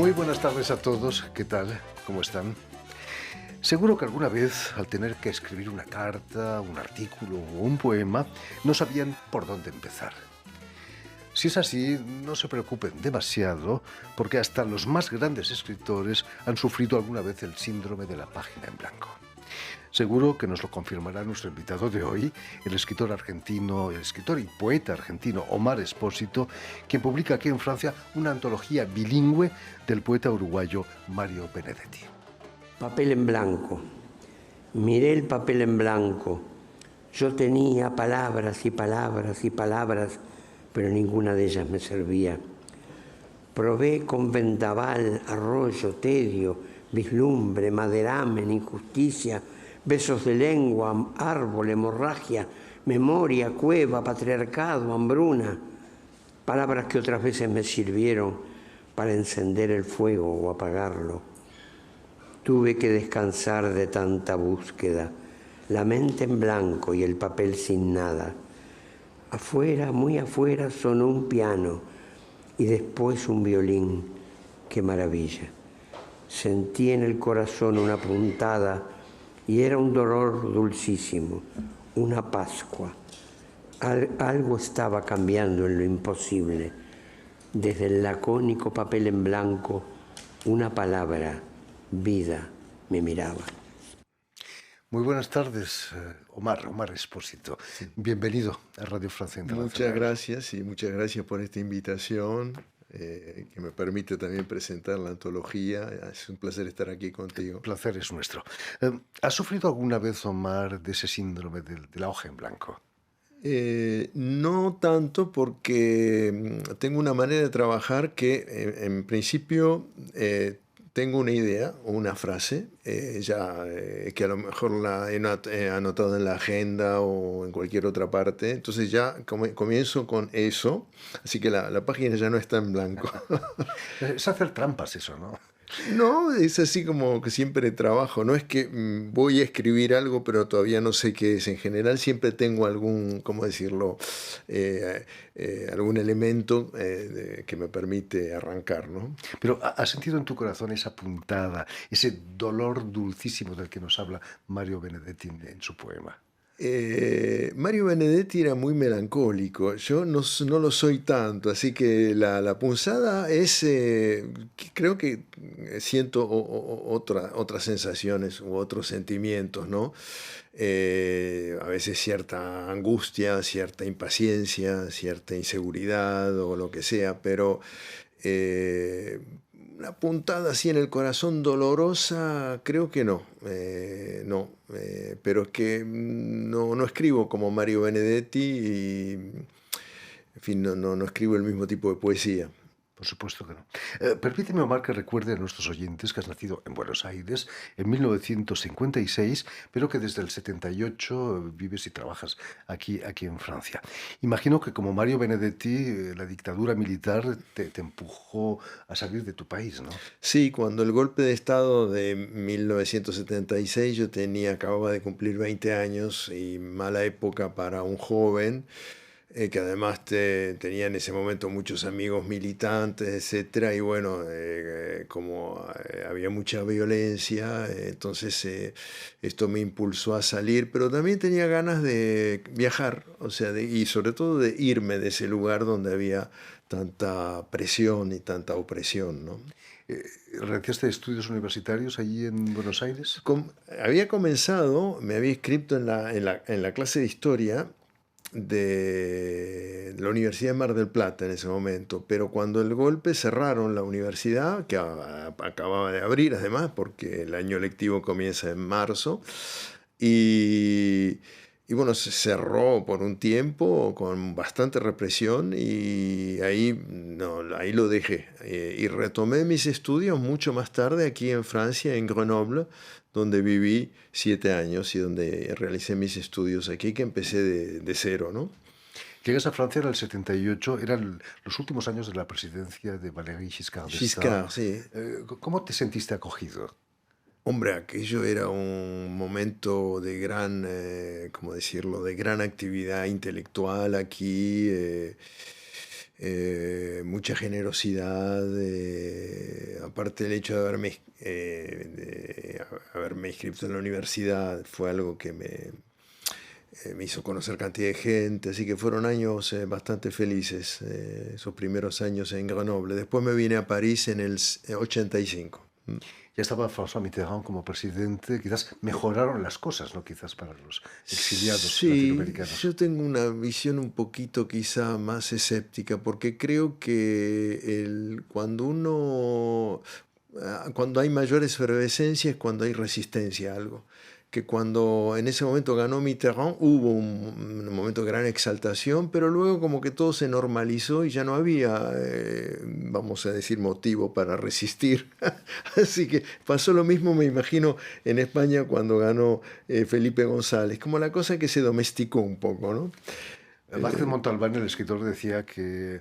Muy buenas tardes a todos, ¿qué tal? ¿Cómo están? Seguro que alguna vez, al tener que escribir una carta, un artículo o un poema, no sabían por dónde empezar. Si es así, no se preocupen demasiado, porque hasta los más grandes escritores han sufrido alguna vez el síndrome de la página en blanco. Seguro que nos lo confirmará nuestro invitado de hoy, el escritor argentino, el escritor y poeta argentino Omar Espósito, quien publica aquí en Francia una antología bilingüe del poeta uruguayo Mario Benedetti. Papel en blanco. Miré el papel en blanco. Yo tenía palabras y palabras y palabras, pero ninguna de ellas me servía. Probé con vendaval, arroyo, tedio, vislumbre, maderamen, injusticia, besos de lengua, árbol, hemorragia, memoria, cueva, patriarcado, hambruna. Palabras que otras veces me sirvieron para encender el fuego o apagarlo. Tuve que descansar de tanta búsqueda, la mente en blanco y el papel sin nada. Afuera, muy afuera, sonó un piano y después un violín. ¡Qué maravilla! Sentí en el corazón una puntada y era un dolor dulcísimo, una Pascua. Algo estaba cambiando en lo imposible. Desde el lacónico papel en blanco, una palabra, vida, me miraba. Muy buenas tardes, Omar Espósito. Sí. Bienvenido a Radio Francia Internacional. Muchas gracias y muchas gracias por esta invitación que me permite también presentar la antología. Es un placer estar aquí contigo. El placer es nuestro. ¿Has sufrido alguna vez, Omar, de ese síndrome de la hoja en blanco? No tanto porque tengo una manera de trabajar que en principio tengo una idea o una frase que a lo mejor la he anotado en la agenda o en cualquier otra parte. Entonces ya comienzo con eso, así que la página ya no está en blanco. Es hacer trampas eso, ¿no? No, es así como que siempre trabajo. No es que voy a escribir algo, pero todavía no sé qué es. En general siempre tengo algún, ¿cómo decirlo? Algún elemento que me permite arrancar, ¿no? Pero ¿has sentido en tu corazón esa puntada, ese dolor dulcísimo del que nos habla Mario Benedetti en su poema? Mario Benedetti era muy melancólico, yo no lo soy tanto, así que la punzada es, creo que siento otras sensaciones u otros sentimientos, ¿no? A veces cierta angustia, cierta impaciencia, cierta inseguridad o lo que sea, pero una puntada así en el corazón dolorosa, creo que no, pero es que no escribo como Mario Benedetti y, en fin, no escribo el mismo tipo de poesía. Por supuesto que no. Permíteme, Omar, que recuerde a nuestros oyentes que has nacido en Buenos Aires en 1956, pero que desde el 78 vives y trabajas aquí en Francia. Imagino que como Mario Benedetti, la dictadura militar te empujó a salir de tu país, ¿no? Sí, cuando el golpe de Estado de 1976 yo acababa de cumplir 20 años y mala época para un joven. Que además tenía en ese momento muchos amigos militantes, etcétera, y bueno, como había mucha violencia, entonces esto me impulsó a salir, pero también tenía ganas de viajar, o sea, y sobre todo de irme de ese lugar donde había tanta presión y tanta opresión, ¿no? ¿Realizaste estudios universitarios allí en Buenos Aires? Había comenzado, me había inscrito en la clase de historia de la Universidad de Mar del Plata en ese momento, pero cuando el golpe cerraron la universidad, que acababa de abrir además, porque el año lectivo comienza en marzo, y bueno, se cerró por un tiempo con bastante represión y ahí lo dejé. Y retomé mis estudios mucho más tarde aquí en Francia, en Grenoble, donde viví 7 años y donde realicé mis estudios aquí, que empecé de cero, ¿no? Llegas a Francia en el 78, eran los últimos años de la presidencia de Valéry Giscard d'Estaing. Giscard, sí. ¿Cómo te sentiste acogido? Hombre, aquello era un momento de gran, ¿cómo decirlo?, de gran actividad intelectual aquí. mucha generosidad, aparte del hecho de haberme inscrito en la universidad, fue algo que me hizo conocer cantidad de gente, así que fueron años bastante felices, esos primeros años en Grenoble. Después me vine a París en el 85. Ya estaba François Mitterrand como presidente, quizás mejoraron las cosas, ¿no? Quizás para los exiliados Sí, latinoamericanos. yo tengo una visión un poquito quizá más escéptica, porque creo que cuando hay mayor efervescencia es cuando hay resistencia a algo. Que cuando en ese momento ganó Mitterrand hubo un momento de gran exaltación, pero luego como que todo se normalizó y ya no había, vamos a decir, motivo para resistir. Así que pasó lo mismo, me imagino, en España cuando ganó Felipe González, como la cosa que se domesticó un poco, ¿no? Vázquez Montalbán, el escritor, decía que,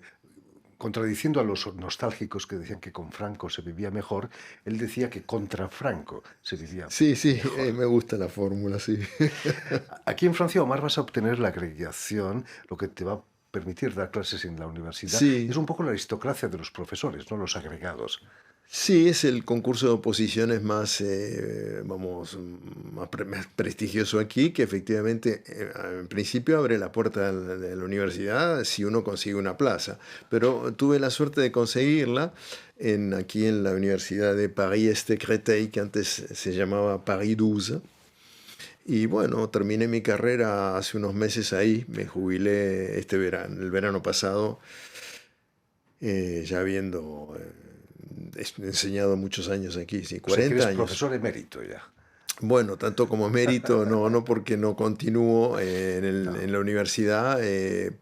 contradiciendo a los nostálgicos que decían que con Franco se vivía mejor, él decía que contra Franco se vivía Sí, sí, mejor. me gusta la fórmula, sí. Aquí en Francia, Omar, vas a obtener la acreditación, lo que te va a permitir dar clases en la universidad. Es Sí, un poco la aristocracia de los profesores, no los agregados. sí, es el concurso de oposiciones más, vamos, más prestigioso aquí, que efectivamente en principio abre la puerta de la universidad si uno consigue una plaza. Pero tuve la suerte de conseguirla aquí en la Universidad de Paris-Est-Créteil, que antes se llamaba Paris 12. Y bueno, terminé mi carrera hace unos meses ahí, me jubilé este verano, el verano pasado, ya habiendo enseñado muchos años aquí, sí, O sea, que 40 eres años. profesor emérito ya. Bueno, tanto como mérito, no, no porque no continúo No. en la universidad,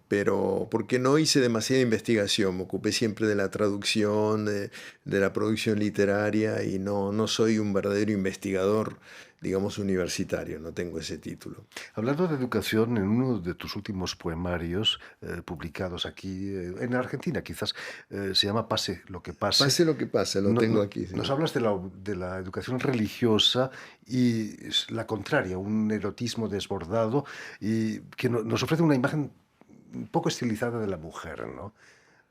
pero porque no hice demasiada investigación, me ocupé siempre de la traducción, de la producción literaria y no, no soy un verdadero investigador, digamos, universitario, no tengo ese título. Hablando de educación, en uno de tus últimos poemarios publicados aquí, en Argentina quizás, se llama Pase lo que pase. Pase lo que pase, lo tengo aquí, sí. Nos hablas de la educación religiosa y es la contraria, un erotismo desbordado y que nos ofrece una imagen un poco estilizada de la mujer, ¿no?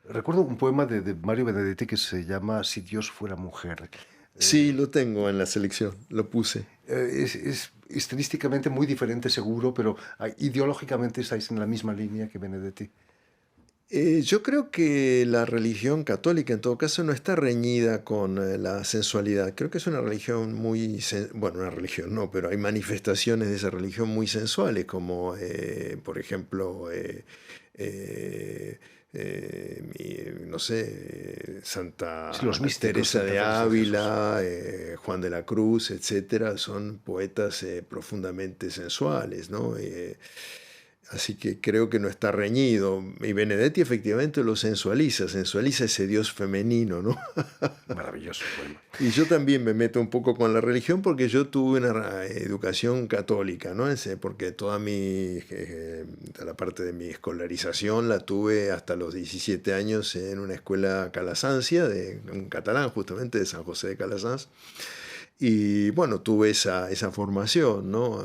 Recuerdo un poema de Mario Benedetti que se llama Si Dios fuera mujer. Sí, lo tengo en la selección, lo puse. Es estilísticamente muy diferente seguro, pero ideológicamente estáis en la misma línea que Benedetti. Yo creo que la religión católica en todo caso no está reñida con la sensualidad. Creo que es una religión muy, bueno, una religión no, pero hay manifestaciones de esa religión muy sensuales, como por ejemplo, eh, no sé, Sí, los Santa místicos, Teresa Santa de Teresa de Jesús. Ávila, Juan de la Cruz, etcétera, son poetas profundamente sensuales, ¿no? Así que creo que no está reñido. Y Benedetti efectivamente lo sensualiza, sensualiza ese Dios femenino, ¿no? Maravilloso poema. Y yo también me meto un poco con la religión porque yo tuve una educación católica, ¿no? Porque la parte de mi escolarización la tuve hasta los 17 años en una escuela calasancia, en catalán justamente, de San José de Calasanz. Y bueno, tuve esa formación, ¿no?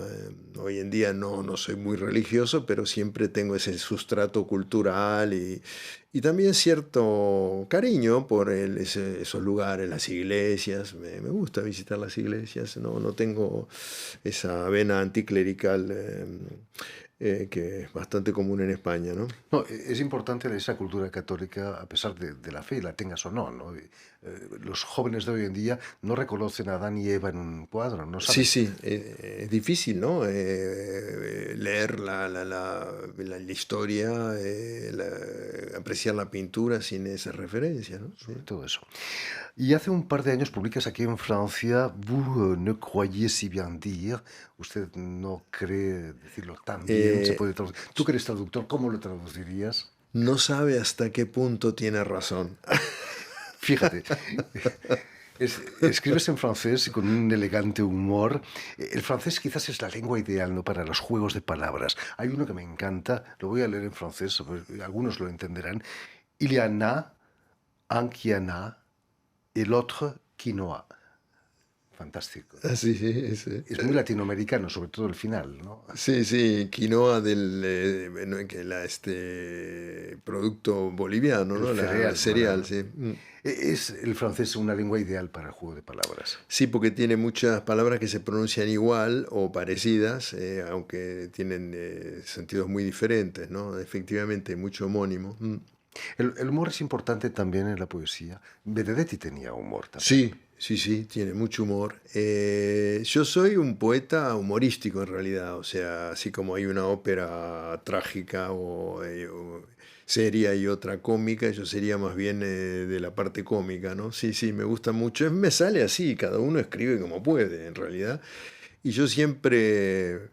Hoy en día no soy muy religioso, pero siempre tengo ese sustrato cultural y también cierto cariño por esos lugares, las iglesias. Me gusta visitar las iglesias, no tengo esa vena anticlerical que es bastante común en España, ¿no? No, es importante esa cultura católica a pesar de la fe, la tengas o no, ¿no? Los jóvenes de hoy en día no reconocen a Adán y Eva en un cuadro, no Sí, saben. sí, es difícil, ¿no? Leer la historia, apreciar la pintura sin esa referencia, ¿no? Sí. Sobre todo eso. Y hace un par de años publicas aquí en Francia, Vous ne croyez si bien dire, usted no cree decirlo tan bien, se Eh, puede traducir. Tú que eres traductor, ¿cómo lo traducirías? no sabe hasta qué punto tiene razón. Fíjate, escribes en francés con un elegante humor. El francés quizás es la lengua ideal, ¿no? Para los juegos de palabras. Hay uno que me encanta, lo voy a leer en francés, algunos lo entenderán. Il y en a un qui en a et l'autre qui no a. fantástico. Sí, sí, sí. Es muy latinoamericano, sobre todo el final, ¿no? Sí, sí, quinoa del producto boliviano, El ¿no? El cereal, cereal, ¿verdad? sí. Es el francés una lengua ideal para el juego de palabras. Sí, porque tiene muchas palabras que se pronuncian igual o parecidas, aunque tienen sentidos muy diferentes, ¿no? Efectivamente, mucho homónimo. El humor es importante también en la poesía. Benedetti tenía humor también. Sí, sí, sí, tiene mucho humor. Yo soy un poeta humorístico en realidad, o sea, así como hay una ópera trágica o seria y otra cómica, yo sería más bien de la parte cómica, ¿no? Sí, sí, me gusta mucho. Me sale así, cada uno escribe como puede, en realidad. Y yo siempre,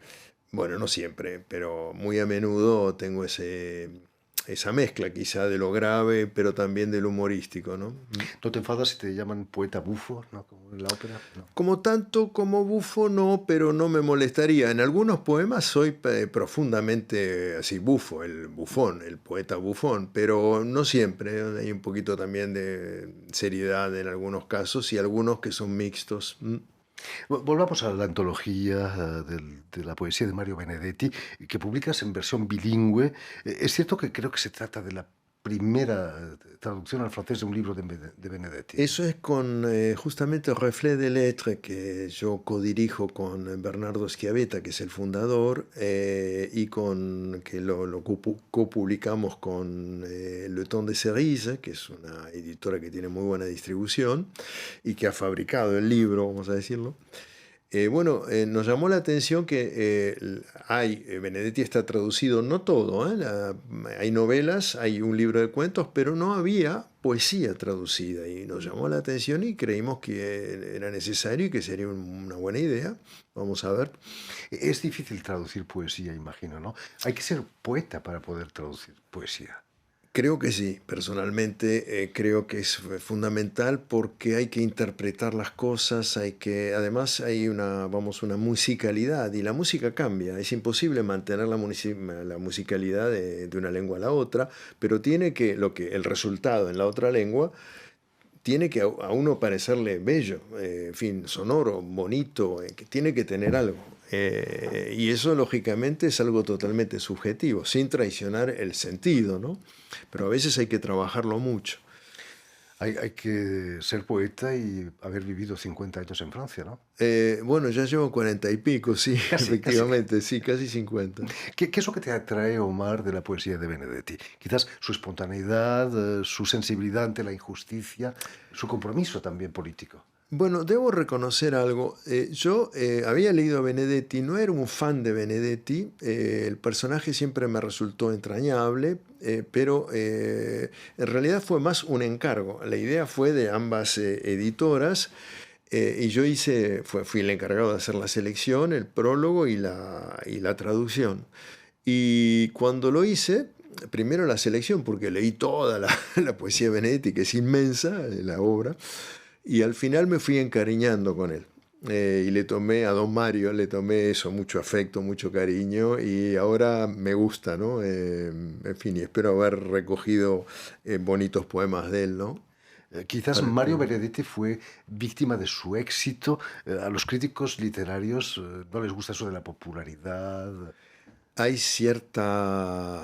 bueno, no siempre, pero muy a menudo tengo esa mezcla quizá de lo grave, pero también de lo humorístico, ¿no? ¿No te enfadas si te llaman poeta bufo, ¿no? Como en la ópera? No. Como tanto como bufo no, pero no me molestaría. En algunos poemas soy profundamente así bufo, el bufón, el poeta bufón, pero no siempre. Hay un poquito también de seriedad en algunos casos y algunos que son mixtos. Volvamos a la antología de la poesía de Mario Benedetti, que publicas en versión bilingüe. Es cierto que creo que se trata de la primera traducción al francés de un libro de Benedetti. Eso es con justamente Reflet de Lettres, que yo codirijo con Bernardo Schiavetta, que es el fundador, y que lo copublicamos con Le Temps de Cerise, que es una editora que tiene muy buena distribución y que ha fabricado el libro, vamos a decirlo. Nos llamó la atención que Benedetti está traducido, no todo, hay novelas, hay un libro de cuentos, pero no había poesía traducida y nos llamó la atención y creímos que era necesario y que sería una buena idea. Vamos a ver. Es difícil traducir poesía, imagino, ¿no? Hay que ser poeta para poder traducir poesía. Creo que sí, personalmente creo que es fundamental porque hay que interpretar las cosas, además hay una musicalidad y la música cambia, es imposible mantener la musicalidad de una lengua a la otra, pero el resultado en la otra lengua tiene que a uno parecerle bello, en fin, sonoro, bonito, que tiene que tener algo. Y eso lógicamente es algo totalmente subjetivo, sin traicionar el sentido, ¿no? Pero a veces hay que trabajarlo mucho. Hay que ser poeta y haber vivido 50 años en Francia, ¿no? Ya llevo 40 y pico, sí, Casi, efectivamente, sí, casi 50. ¿Qué es lo que te atrae, Omar, de la poesía de Benedetti? Quizás su espontaneidad, su sensibilidad ante la injusticia, su compromiso también político. Bueno, debo reconocer algo. Yo había leído a Benedetti, no era un fan de Benedetti, el personaje siempre me resultó entrañable, pero en realidad fue más un encargo. La idea fue de ambas editoras y yo fui el encargado de hacer la selección, el prólogo y la traducción. Y cuando lo hice, primero la selección, porque leí toda la poesía de Benedetti, que es inmensa, la obra. Y al final me fui encariñando con él. Y a don Mario le tomé eso, mucho afecto, mucho cariño, y ahora me gusta, ¿no? En fin, y espero haber recogido bonitos poemas de él, ¿no? Quizás Mario Benedetti fue víctima de su éxito. A los críticos literarios no les gusta eso de la popularidad.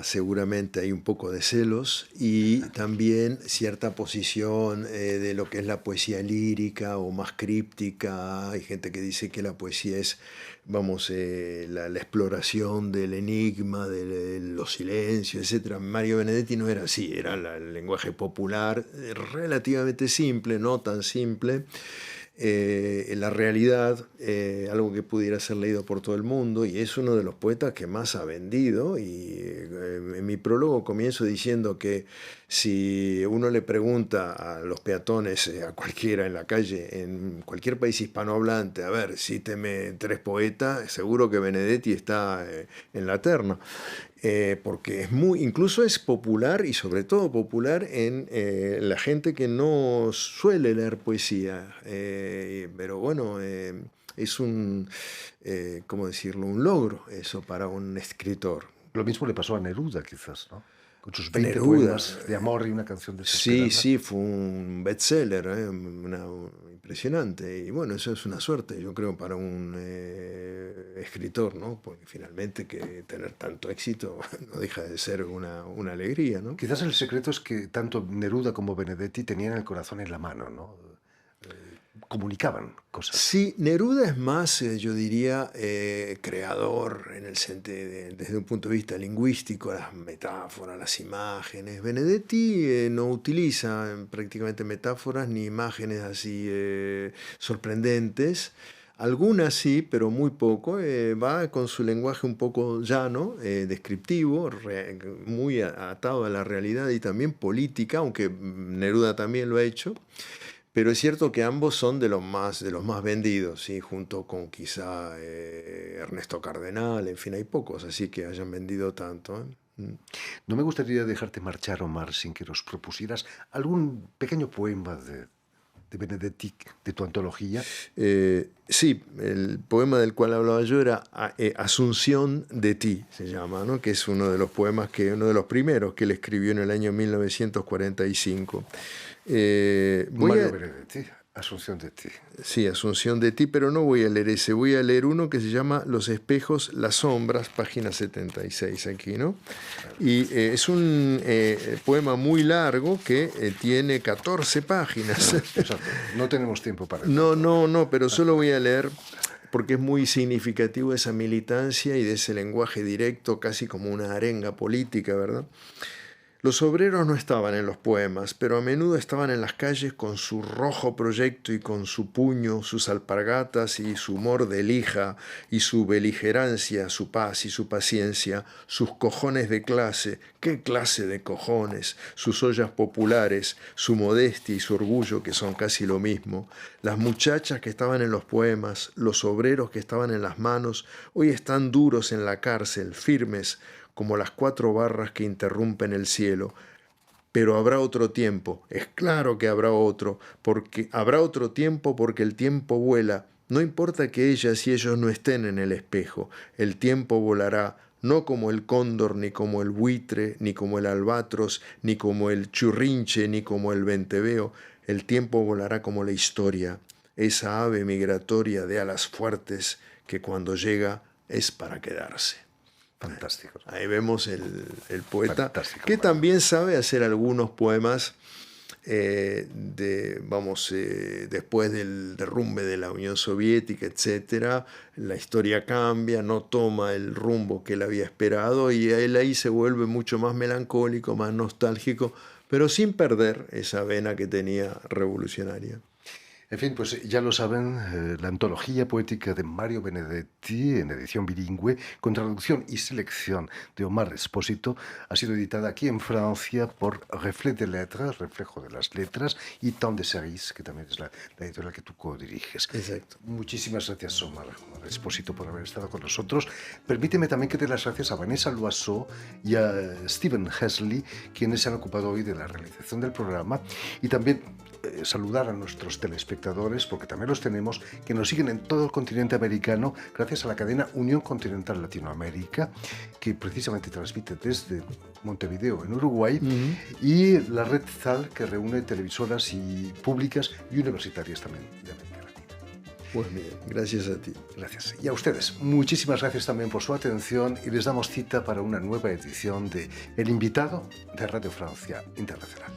Seguramente hay un poco de celos y también cierta posición de lo que es la poesía lírica o más críptica. Hay gente que dice que la poesía es, la exploración del enigma, de los silencios, etc. Mario Benedetti no era así, era el lenguaje popular, relativamente simple, no tan simple. La realidad, algo que pudiera ser leído por todo el mundo, y es uno de los poetas que más ha vendido. Y en mi prólogo comienzo diciendo que si uno le pregunta a los peatones, a cualquiera en la calle, en cualquier país hispanohablante, a ver, cíteme 3 poetas, seguro que Benedetti está en la terna. Porque incluso es popular y sobre todo popular en la gente que no suele leer poesía. Pero bueno, es ¿cómo decirlo? Un logro eso para un escritor. Lo mismo le pasó a Neruda, quizás, ¿no? Con sus 20 Neruda, poemas de amor y una canción desesperada. Sí, fue un bestseller, impresionante. Y bueno, eso es una suerte, yo creo, para un escritor, ¿no? Porque finalmente que tener tanto éxito no deja de ser una alegría, ¿no? Quizás el secreto es que tanto Neruda como Benedetti tenían el corazón en la mano, ¿no? Comunicaban cosas. Sí, Neruda es más, yo diría, creador en el sentido desde un punto de vista lingüístico, las metáforas, las imágenes. Benedetti no utiliza prácticamente metáforas ni imágenes así sorprendentes. Algunas sí, pero muy poco. Va con su lenguaje un poco llano, descriptivo, muy atado a la realidad y también política, aunque Neruda también lo ha hecho. Pero es cierto que ambos son de los más vendidos, ¿sí? Junto con quizá Ernesto Cardenal, en fin, hay pocos así que hayan vendido tanto, ¿eh? No me gustaría dejarte marchar, Omar, sin que nos propusieras algún pequeño poema de Benedetti, de tu antología. Sí, el poema del cual hablaba yo era Asunción de ti, se llama, ¿no? Que es uno de los poemas, uno de los primeros que él escribió en el año 1945. Mario Benedetti, Asunción de ti. Sí, Asunción de ti, pero no voy a leer ese, voy a leer uno que se llama Los espejos, las sombras, página 76 aquí, ¿no? Y es un poema muy largo que tiene 14 páginas. Exacto. No tenemos tiempo para eso. No, pero solo voy a leer porque es muy significativo esa militancia y de ese lenguaje directo, casi como una arenga política, ¿verdad? Los obreros no estaban en los poemas, pero a menudo estaban en las calles con su rojo proyecto y con su puño, sus alpargatas y su humor de lija y su beligerancia, su paz y su paciencia, sus cojones de clase, ¿qué clase de cojones? Sus ollas populares, su modestia y su orgullo que son casi lo mismo. Las muchachas que estaban en los poemas, los obreros que estaban en las manos, hoy están duros en la cárcel, firmes, como las 4 barras que interrumpen el cielo. Pero habrá otro tiempo, es claro que habrá otro, porque habrá otro tiempo porque el tiempo vuela. No importa que ellas y ellos no estén en el espejo, el tiempo volará, no como el cóndor, ni como el buitre, ni como el albatros, ni como el churrinche, ni como el venteveo. El tiempo volará como la historia, esa ave migratoria de alas fuertes que cuando llega es para quedarse. Fantástico. Ahí vemos el poeta Fantástico, que Mario. también sabe hacer algunos poemas después del derrumbe de la Unión Soviética, etc. La historia cambia, no toma el rumbo que él había esperado y él ahí se vuelve mucho más melancólico, más nostálgico, pero sin perder esa vena que tenía revolucionaria. En fin, pues ya lo saben, la antología poética de Mario Benedetti, en edición bilingüe, con traducción y selección de Omar Espósito, ha sido editada aquí en Francia por Reflet des Lettres, Reflejo de las Letras, y Temps de Cerise, que también es la editorial que tú co-diriges. Exacto. Muchísimas gracias, Omar Espósito, por haber estado con nosotros. Permíteme también que dé las gracias a Vanessa Loiseau y a Stephen Hesley, quienes se han ocupado hoy de la realización del programa, y también saludar a nuestros telespectadores, porque también los tenemos, que nos siguen en todo el continente americano, gracias a la cadena Unión Continental Latinoamérica, que precisamente transmite desde Montevideo, en Uruguay, y la red ZAL, que reúne televisoras y públicas y universitarias también de América Latina. Pues bien, gracias a ti. Gracias. Y a ustedes, muchísimas gracias también por su atención y les damos cita para una nueva edición de El Invitado de Radio Francia Internacional.